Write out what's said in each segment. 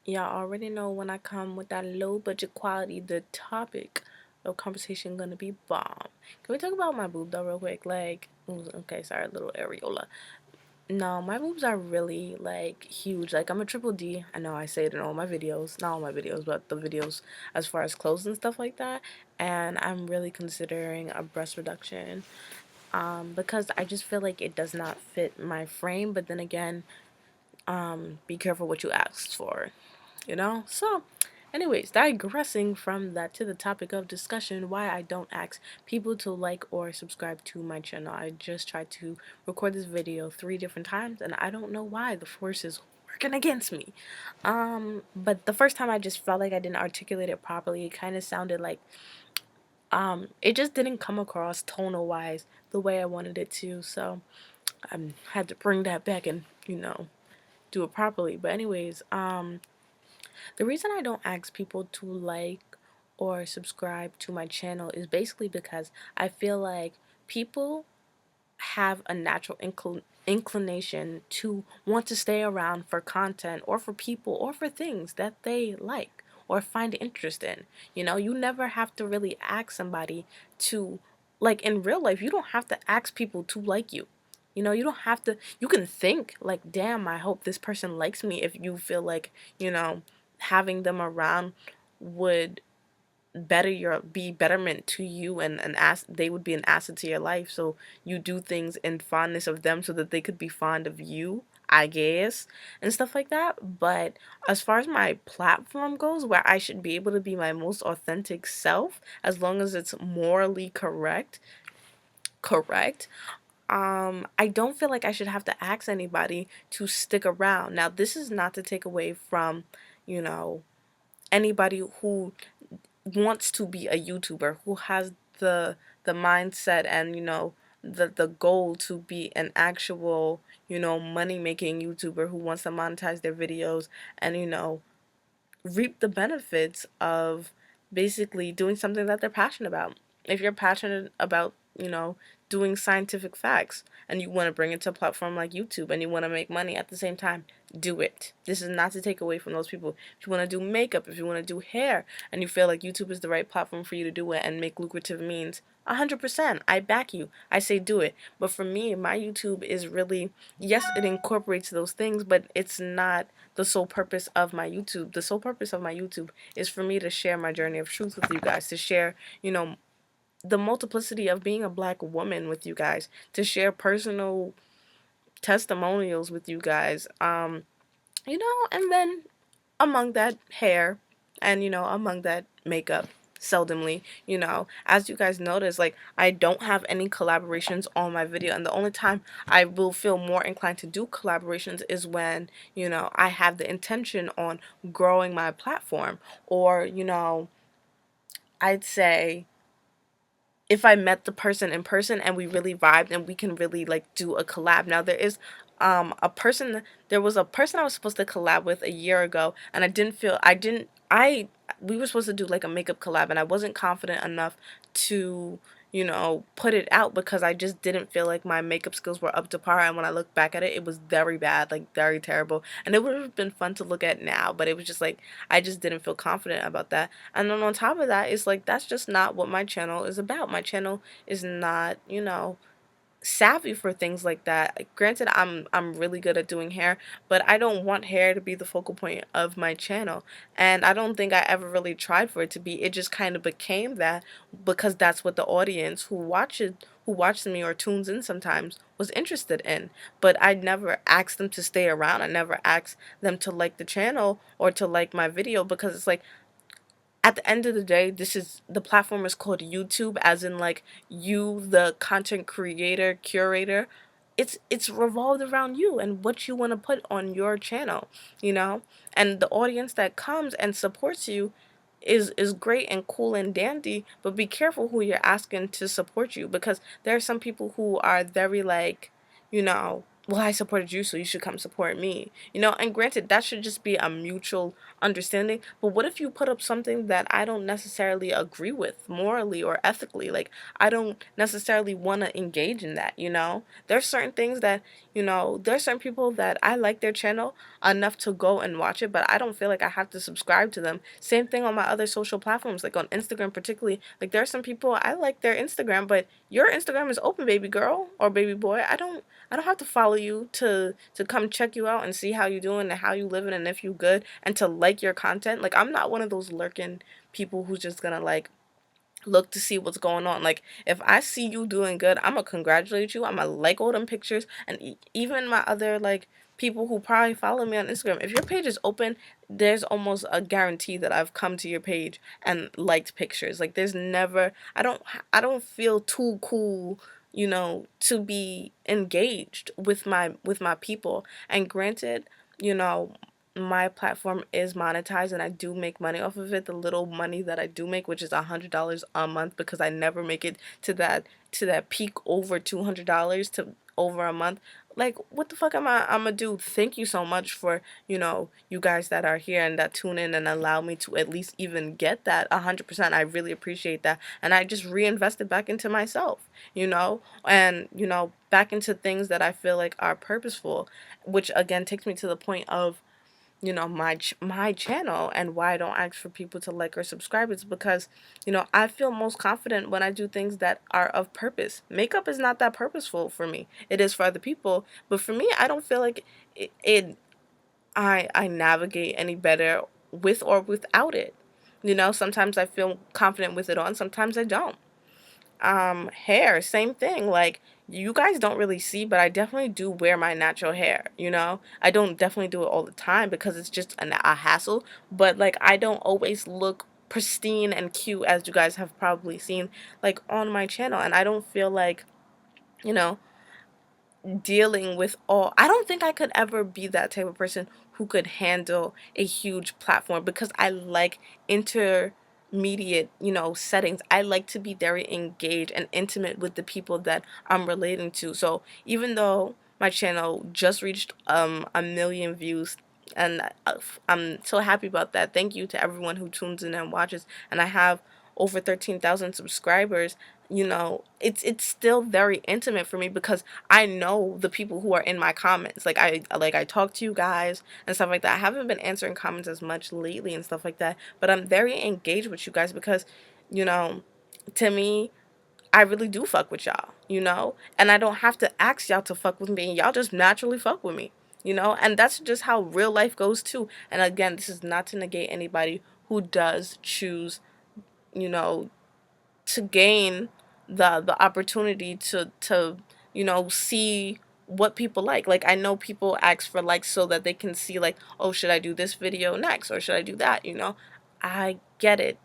Y'all already know when I come with that low budget quality, the topic of conversation gonna be bomb. Can we talk about my boob though, real quick? Like, okay, sorry, a little areola. No, my boobs are really like huge. Like, I'm a triple D. I know I say it in all my videos, not all my videos, but the videos as far as clothes and stuff like that. And I'm really considering a breast reduction, because I just feel like it does not fit my frame. But then again, be careful what you ask for, you know? So, anyways, digressing from that to the topic of discussion, why I don't ask people to like or subscribe to my channel. I just tried to record this video 3 different times and I don't know why the force is working against me. But the first time I just felt like I didn't articulate it properly. It kind of sounded like it just didn't come across tonal wise the way I wanted it to. So I had to bring that back and, do it properly. But anyways, the reason I don't ask people to like or subscribe to my channel is basically because I feel like people have a natural inclination to want to stay around for content or for people or for things that they like or find interest in. You never have to really ask somebody to, like, in real life, you don't have to ask people to like you. You don't have to, you can think like, damn, I hope this person likes me, if you feel like, having them around would be betterment to you, and they would be an asset to your life, so you do things in fondness of them so that they could be fond of you, I guess, and stuff like that. But as far as my platform goes, where I should be able to be my most authentic self as long as it's morally correct, I don't feel like I should have to ask anybody to stick around. Now, this is not to take away from, you know anybody who wants to be a YouTuber, who has the mindset and, the goal to be an actual, money making YouTuber who wants to monetize their videos and, reap the benefits of basically doing something that they're passionate about. If you're passionate about, doing scientific facts and you want to bring it to a platform like YouTube and you want to make money at the same time, do it. This is not to take away from those people. If you want to do makeup, if you want to do hair, and you feel like YouTube is the right platform for you to do it and make lucrative means, 100%, I back you. I say do it. But for me, my YouTube is really, yes, it incorporates those things, but it's not the sole purpose of my YouTube. The sole purpose of my YouTube is for me to share my journey of truth with you guys, to share, the multiplicity of being a black woman with you guys, to share personal testimonials with you guys. And then among that, hair, and among that, makeup, seldomly. As you guys notice, like, I don't have any collaborations on my video, and the only time I will feel more inclined to do collaborations is when, I have the intention on growing my platform, or, I'd say if I met the person in person and we really vibed and we can really, like, do a collab. Now, there was a person I was supposed to collab with a year ago, and we were supposed to do like a makeup collab, and I wasn't confident enough to, put it out because I just didn't feel like my makeup skills were up to par. And when I look back at it, it was very bad, like very terrible. And it would have been fun to look at now, but it was just like, I just didn't feel confident about that. And then on top of that, it's like, that's just not what my channel is about. My channel is not, savvy for things like that. Granted, I'm really good at doing hair, but I don't want hair to be the focal point of my channel. And I don't think I ever really tried for it to be. It just kind of became that because that's what the audience who watches me or tunes in sometimes was interested in. But I never asked them to stay around. I never asked them to like the channel or to like my video, because it's like, at the end of the day, the platform is called YouTube, as in, like, you, the content creator, curator. It's revolved around you and what you want to put on your channel, you know? And the audience that comes and supports you is great and cool and dandy, but be careful who you're asking to support you, because there are some people who are very, like, well, I supported you, so you should come support me. And granted, that should just be a mutual understanding. But what if you put up something that I don't necessarily agree with morally or ethically? Like, I don't necessarily want to engage in that. There's certain things that, You know, there's some people that I like their channel enough to go and watch it, but I don't feel like I have to subscribe to them. Same thing on my other social platforms, like on Instagram particularly. Like there are some people I like their Instagram, but your Instagram is open, baby girl or baby boy. I don't have to follow you to come check you out and see how you doing and how you living and if you good and to like your content. Like I'm not one of those lurking people who's just gonna like look to see what's going on. Like if I see you doing good, I'm gonna congratulate you. I'm gonna like all them pictures, and even my other like people who probably follow me on Instagram. If your page is open, there's almost a guarantee that I've come to your page and liked pictures. Like there's never I don't feel too cool, you know, to be engaged with my people. And granted, you know, my platform is monetized and I do make money off of it. The little money that I do make, which is $100 a month, because I never make it to that peak over $200 to over a month. Like what the fuck am I'm gonna do? Thank you so much for, you know, you guys that are here and that tune in and allow me to at least even get that 100%. I really appreciate that, and I just reinvested back into myself, you know, and you know, back into things that I feel like are purposeful, which again takes me to the point of, you know, my channel and why I don't ask for people to like or subscribe. It's because, you know, I feel most confident when I do things that are of purpose. Makeup is not that purposeful for me. It is for other people, but for me, I don't feel like I navigate any better with or without it. You know, sometimes I feel confident with it on, sometimes I don't. Hair, same thing. Like you guys don't really see, but I definitely do wear my natural hair, you know? I don't definitely do it all the time because it's just a hassle, but like I don't always look pristine and cute as you guys have probably seen like on my channel, and I don't feel like, you know, dealing with all. I don't think I could ever be that type of person who could handle a huge platform because I like intermediate, you know, settings. I like to be very engaged and intimate with the people that I'm relating to. So even though my channel just reached 1 million views, and I'm so happy about that. Thank you to everyone who tunes in and watches. And I have over 13,000 subscribers. You know, it's still very intimate for me because I know the people who are in my comments. Like I talk to you guys and stuff like that. I haven't been answering comments as much lately and stuff like that, but I'm very engaged with you guys because, you know, to me, I really do fuck with y'all, you know? And I don't have to ask y'all to fuck with me. Y'all just naturally fuck with me, you know? And that's just how real life goes too. And again, this is not to negate anybody who does choose, you know, to gain the opportunity to you know, see what people like. Like I know people ask for likes so that they can see like, oh, should I do this video next or should I do that, you know? I get it.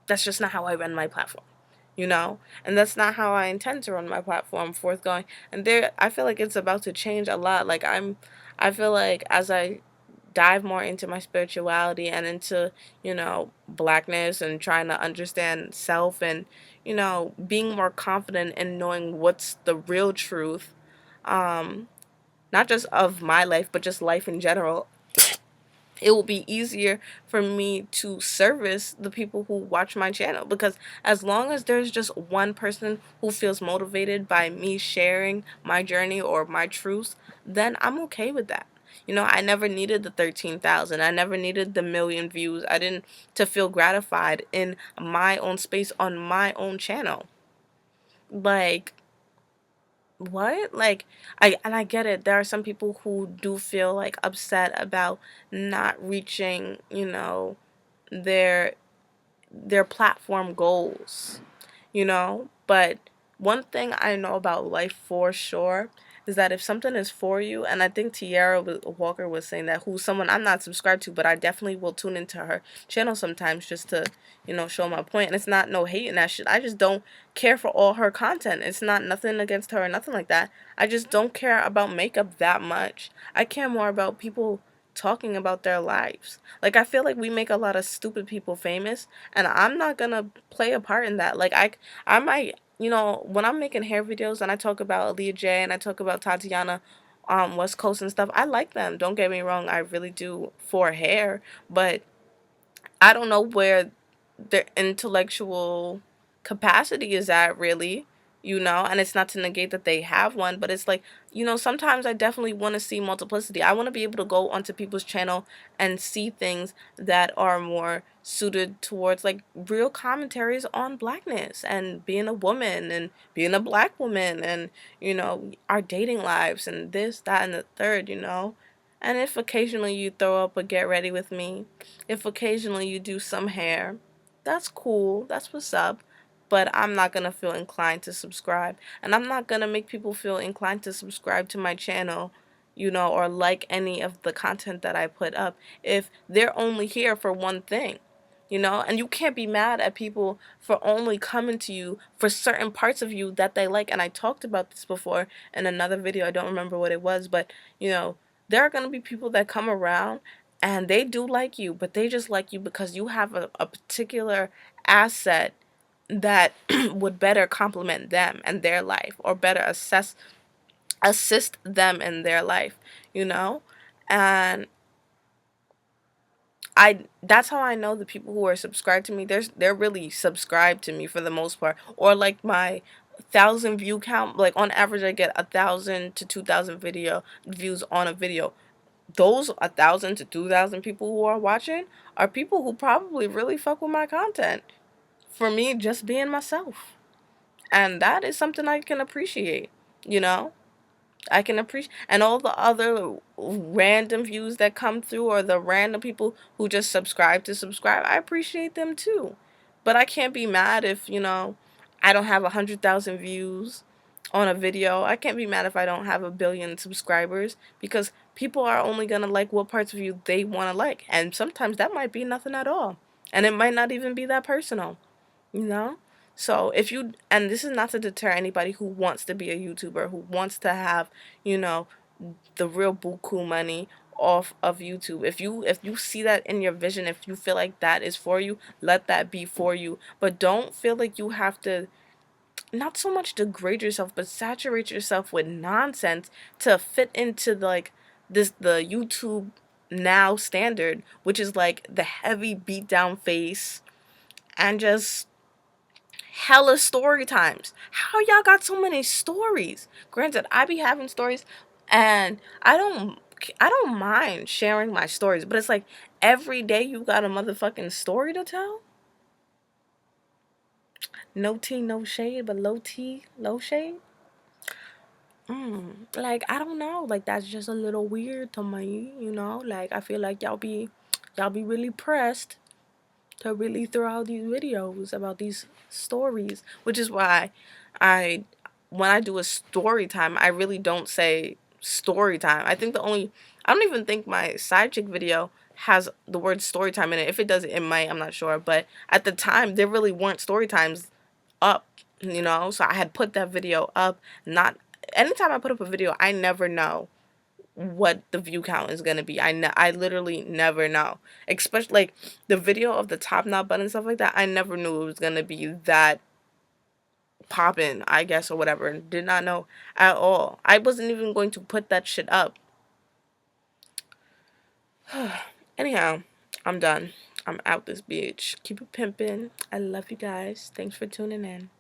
That's just not how I run my platform, you know? And that's not how I intend to run my platform forthgoing. And there I feel like it's about to change a lot. I feel like as I dive more into my spirituality and into, you know, blackness and trying to understand self and, you know, being more confident in knowing what's the real truth, um, not just of my life, but just life in general, it will be easier for me to service the people who watch my channel, because as long as there's just one person who feels motivated by me sharing my journey or my truths, then I'm okay with that. You know, I never needed the 13,000. I never needed the 1 million views. I didn't to feel gratified in my own space on my own channel. Like what? Like I get it. There are some people who do feel like upset about not reaching, you know, their their platform goals, you know? But one thing I know about life for sure is that if something is for you, and I think Walker was saying that, who's someone I'm not subscribed to, but I definitely will tune into her channel sometimes just to, you know, show my point. And it's not no hate in that shit. I just don't care for all her content. It's not nothing against her or nothing like that. I just don't care about makeup that much. I care more about people talking about their lives. Like I feel like we make a lot of stupid people famous, and I'm not gonna play a part in that. Like I might, you know, when I'm making hair videos and I talk about Aaliyah J and I talk about Tatiana West Coast and stuff, I like them. Don't get me wrong, I really do for hair, but I don't know where their intellectual capacity is at really, you know, and it's not to negate that they have one, but it's like you know, sometimes I definitely want to see multiplicity. I want to be able to go onto people's channel and see things that are more suited towards like real commentaries on blackness and being a woman and being a black woman and, you know, our dating lives and this, that, and the third, you know. And if occasionally you throw up a get ready with me, if occasionally you do some hair, that's cool. That's what's up. But I'm not going to feel inclined to subscribe. And I'm not going to make people feel inclined to subscribe to my channel, you know, or like any of the content that I put up if they're only here for one thing, you know. And you can't be mad at people for only coming to you for certain parts of you that they like. And I talked about this before in another video. I don't remember what it was, but, you know, there are going to be people that come around and they do like you, but they just like you because you have a particular asset that would better complement them and their life, or better assist them in their life, you know. And I that's how I know the people who are subscribed to me, they're really subscribed to me for the most part. Or like my 1,000 view count, like on average I get 1,000 to 2,000 video views on a video. Those 1,000 to 2,000 people who are watching are people who probably really fuck with my content for me just being myself. And that is something I can appreciate, you know. I can appreciate, and all the other random views that come through, or the random people who just subscribe to subscribe, I appreciate them too. But I can't be mad if, you know, I don't have 100,000 views on a video. I can't be mad if I don't have 1 billion subscribers, because people are only gonna like what parts of you they want to like, and sometimes that might be nothing at all, and it might not even be that personal, you know. So if you, and this is not to deter anybody who wants to be a YouTuber, who wants to have, you know, the real buku money off of YouTube. If you see that in your vision, if you feel like that is for you, let that be for you. But don't feel like you have to, not so much degrade yourself, but saturate yourself with nonsense to fit into like the YouTube now standard, which is like the heavy beat down face and just hella story times. How y'all got so many stories? Granted, I be having stories, and I don't mind sharing my stories, but it's like every day you got a motherfucking story to tell. No tea, no shade, but low tea, low shade. Like I don't know, like that's just a little weird to me, you know. Like I feel like y'all be really pressed to really throw out these videos about these stories, which is why I, when I do a story time, I really don't say story time. I don't even think my side chick video has the word story time in it. If it does, it might, I'm not sure. But at the time, there really weren't story times up, you know? So I had put that video up. Not anytime I put up a video, I never know what the view count is gonna be. I literally never know. Especially like the video of the top knot button and stuff like that. I never knew it was gonna be that poppin', I guess, or whatever. Did not know at all. I wasn't even going to put that shit up. Anyhow, I'm done. I'm out this bitch. Keep it pimpin'. I love you guys. Thanks for tuning in.